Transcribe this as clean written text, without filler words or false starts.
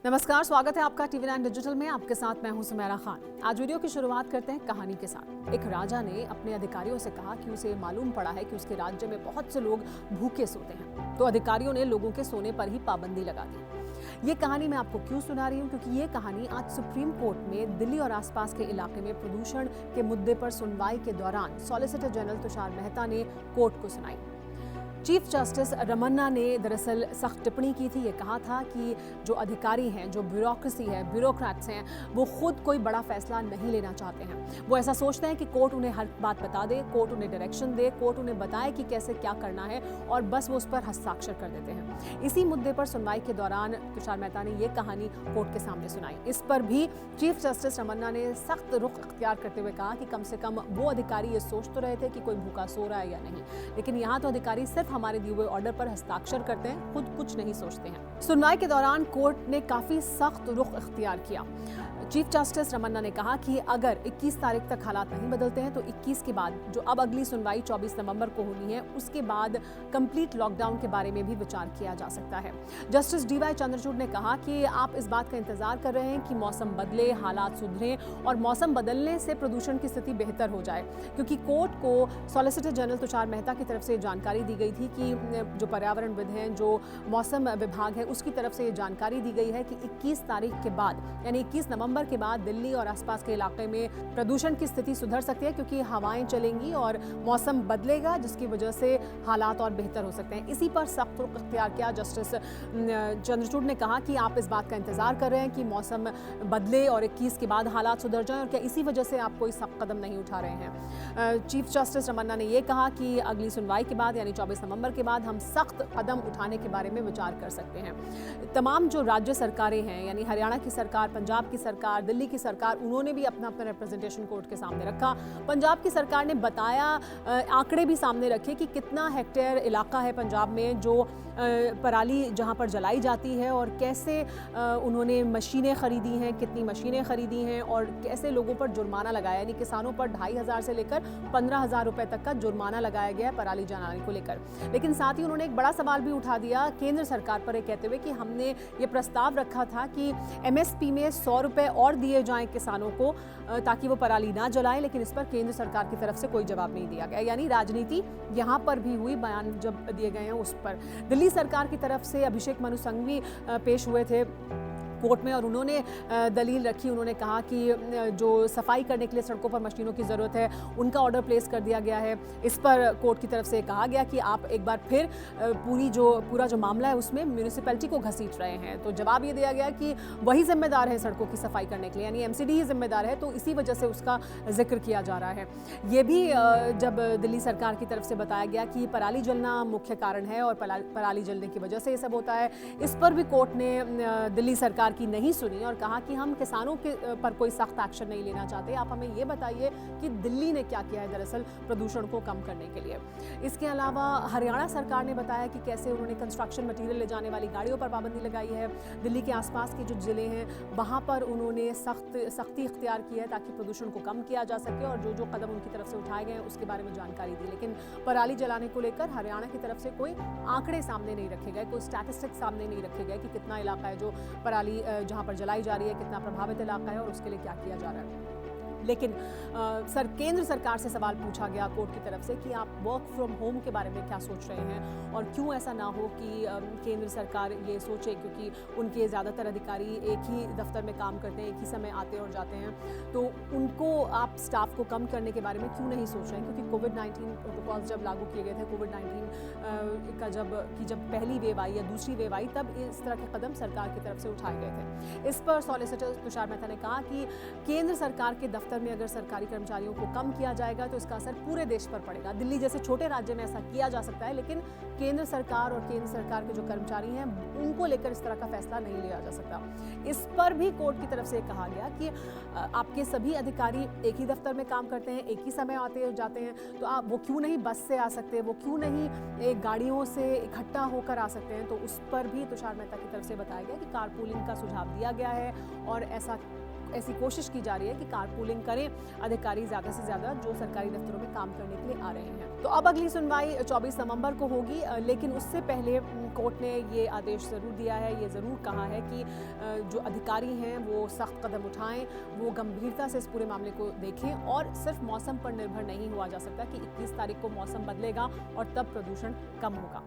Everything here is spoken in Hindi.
नमस्कार, स्वागत है आपका TV9 डिजिटल में। आपके साथ मैं हूं सुमेरा खान। आज वीडियो की शुरुआत करते हैं कहानी के साथ। एक राजा ने अपने अधिकारियों से कहा कि उसे मालूम पड़ा है कि उसके राज्य में बहुत से लोग भूखे सोते हैं, तो अधिकारियों ने लोगों के सोने पर ही पाबंदी लगा दी। ये कहानी मैं आपको क्यों सुना रही हूँ, क्योंकि ये कहानी आज सुप्रीम कोर्ट में दिल्ली और आसपास के इलाके में प्रदूषण के मुद्दे पर सुनवाई के दौरान सॉलिसिटर जनरल तुषार मेहता ने कोर्ट को सुनाई। चीफ जस्टिस रमन्ना ने दरअसल सख्त टिप्पणी की थी। ये कहा था कि जो अधिकारी हैं, जो ब्यूरोक्रेसी है, ब्यूरोक्रेट्स हैं, वो खुद कोई बड़ा फैसला नहीं लेना चाहते हैं। वो ऐसा सोचते हैं कि कोर्ट उन्हें हर बात बता दे, कोर्ट उन्हें डायरेक्शन दे, कोर्ट उन्हें बताए कि कैसे क्या करना है और बस वो उस पर हस्ताक्षर कर देते हैं। इसी मुद्दे पर सुनवाई के दौरान तुषार मेहता ने ये कहानी कोर्ट के सामने सुनाई। इस पर भी चीफ जस्टिस रमन्ना ने सख्त रुख अख्तियार करते हुए कहा कि कम से कम वो अधिकारी ये सोच तो रहे थे कि कोई भूखा सो रहा है या नहीं, लेकिन यहाँ तो अधिकारी सिर्फ हमारे दिए हुए ऑर्डर पर हस्ताक्षर करते हैं, खुद कुछ नहीं सोचते हैं। सुनवाई के दौरान कोर्ट ने काफी सख्त रुख अख्तियार किया। चीफ जस्टिस रमन्ना ने कहा कि अगर 21 तारीख तक हालात नहीं बदलते हैं तो 21 के बाद जो अब अगली सुनवाई 24 नवंबर को होनी है, उसके बाद कंप्लीट लॉकडाउन के बारे में भी विचार किया जा सकता है। जस्टिस DY चंद्रचूड़ ने कहा कि आप इस बात का इंतजार कर रहे हैं कि मौसम बदले, हालात सुधरें और मौसम बदलने से प्रदूषण की स्थिति बेहतर हो जाए, क्योंकि कोर्ट को सॉलिसिटर जनरल तुषार मेहता की तरफ से जानकारी दी गई थी कि जो पर्यावरणविद हैं, जो मौसम विभाग है, उसकी तरफ से ये जानकारी दी गई है कि 21 तारीख के बाद यानी 21 नवंबर के बाद दिल्ली और आसपास के इलाके में प्रदूषण की स्थिति सुधर सकती है, क्योंकि हवाएं चलेंगी और मौसम बदलेगा, जिसकी वजह से हालात और बेहतर हो सकते हैं। इसी पर सख्त रुख अख्तियार किया। जस्टिस चंद्रचूड़ ने कहा कि आप इस बात का इंतजार कर रहे हैं कि मौसम बदले और 21 के बाद हालात सुधर जाएं, और क्या इसी वजह से आप कोई सख्त कदम नहीं उठा रहे हैं। चीफ जस्टिस रमन्ना ने यह कहा कि अगली सुनवाई के बाद यानी 24 नवंबर के बाद हम सख्त कदम उठाने के बारे में विचार कर सकते हैं। तमाम जो राज्य सरकारें हैं, यानी हरियाणा की सरकार, पंजाब की सरकार, दिल्ली की सरकार, उन्होंने भी अपना अपना रिप्रेजेंटेशन कोर्ट के सामने रखा। पंजाब की सरकार ने बताया, आंकड़े भी सामने रखे कि कितना हेक्टेयर इलाका है पंजाब में जो पराली जहां पर जलाई जाती है, और कैसे उन्होंने मशीनें खरीदी हैं, कितनी मशीनें खरीदी हैं और कैसे लोगों पर जुर्माना लगाया, यानी किसानों पर 2500 से लेकर 15,000 रुपए तक का जुर्माना लगाया गया पराली जलाने को लेकर। लेकिन साथ ही उन्होंने एक बड़ा सवाल भी उठा दिया केंद्र सरकार पर, कहते हुए कि हमने ये प्रस्ताव रखा था कि MSP में 100 रुपए और दिए जाएं किसानों को ताकि वो पराली ना जलाएं, लेकिन इस पर केंद्र सरकार की तरफ से कोई जवाब नहीं दिया गया। यानी राजनीति यहाँ पर भी हुई, बयान जब दिए गए हैं उस पर। दिल्ली सरकार की तरफ से अभिषेक मनु सिंघवी पेश हुए थे कोर्ट में और उन्होंने दलील रखी। उन्होंने कहा कि जो सफाई करने के लिए सड़कों पर मशीनों की ज़रूरत है, उनका ऑर्डर प्लेस कर दिया गया है। इस पर कोर्ट की तरफ से कहा गया कि आप एक बार फिर पूरा जो मामला है उसमें म्यूनिसिपैलिटी को घसीट रहे हैं। तो जवाब ये दिया गया कि वही जिम्मेदार है सड़कों की सफाई करने के लिए, यानी MCD ही जिम्मेदार है, तो इसी वजह से उसका जिक्र किया जा रहा है। ये भी जब दिल्ली सरकार की तरफ से बताया गया कि पराली जलना मुख्य कारण है और पराली जलने की वजह से ये सब होता है, इस पर भी कोर्ट ने दिल्ली सरकार की नहीं सुनी और कहा कि हम किसानों के पर कोई सख्त एक्शन नहीं लेना चाहते। आप हमें ये बताइए कि दिल्ली ने क्या किया है दरअसल प्रदूषण को कम करने के लिए। इसके अलावा हरियाणा सरकार ने बताया कि कैसे उन्होंने कंस्ट्रक्शन मटेरियल ले जाने वाली गाड़ियों पर पाबंदी लगाई है। दिल्ली के आसपास के जो जिले हैं वहां पर उन्होंने सख्ती इख्तियार की है ताकि प्रदूषण को कम किया जा सके, और जो कदम उनकी तरफ से उठाए गए हैं उसके बारे में जानकारी दी। लेकिन पराली जलाने को लेकर हरियाणा की तरफ से कोई आंकड़े सामने नहीं रखे गए, कोई स्टैटिस्टिक्स सामने नहीं रखे गए कि कितना इलाका है जो पराली जहां पर जलाई जा रही है, कितना प्रभावित इलाका है और उसके लिए क्या किया जा रहा है। लेकिन केंद्र सरकार से सवाल पूछा गया कोर्ट की तरफ से कि आप वर्क फ्रॉम होम के बारे में क्या सोच रहे हैं, और क्यों ऐसा ना हो कि केंद्र सरकार ये सोचे, क्योंकि उनके ज़्यादातर अधिकारी एक ही दफ्तर में काम करते हैं, एक ही समय आते और जाते हैं, तो उनको आप स्टाफ को कम करने के बारे में क्यों नहीं सोच रहे हैं। क्योंकि कोविड-19 प्रोटोकॉल्स जब लागू किए गए थे, कोविड-19 का जब पहली वेव आई या दूसरी वेव आई, तब इस तरह के कदम सरकार की तरफ से उठाए गए थे। इस पर सॉलिसिटर तुषार मेहता ने कहा कि केंद्र सरकार के दफ्तर में अगर सरकारी कर्मचारियों को कम किया जाएगा तो इसका असर पूरे देश पर पड़ेगा। दिल्ली जैसे छोटे राज्य में ऐसा किया जा सकता है, लेकिन केंद्र सरकार और केंद्र सरकार के जो कर्मचारी हैं उनको लेकर इस तरह का फैसला नहीं लिया जा सकता। इस पर भी कोर्ट की तरफ से कहा गया कि आपके सभी अधिकारी एक ही दफ्तर में काम करते हैं, एक ही समय आते और जाते हैं, तो आप वो क्यों नहीं बस से आ सकते, वो क्यों नहीं गाड़ियों से इकट्ठा होकर आ सकते हैं। तो उस पर भी तुषार मेहता की तरफ से बताया गया कि कारपूलिंग का सुझाव दिया गया है और ऐसा ऐसी कोशिश की जा रही है कि कारपूलिंग करें अधिकारी ज़्यादा से ज़्यादा जो सरकारी दफ्तरों में काम करने के लिए आ रहे हैं। तो अब अगली सुनवाई 24 नवंबर को होगी, लेकिन उससे पहले कोर्ट ने ये आदेश ज़रूर दिया है, ये ज़रूर कहा है कि जो अधिकारी हैं वो सख्त कदम उठाएं, वो गंभीरता से इस पूरे मामले को देखें और सिर्फ मौसम पर निर्भर नहीं हुआ जा सकता कि 21 तारीख को मौसम बदलेगा और तब प्रदूषण कम होगा।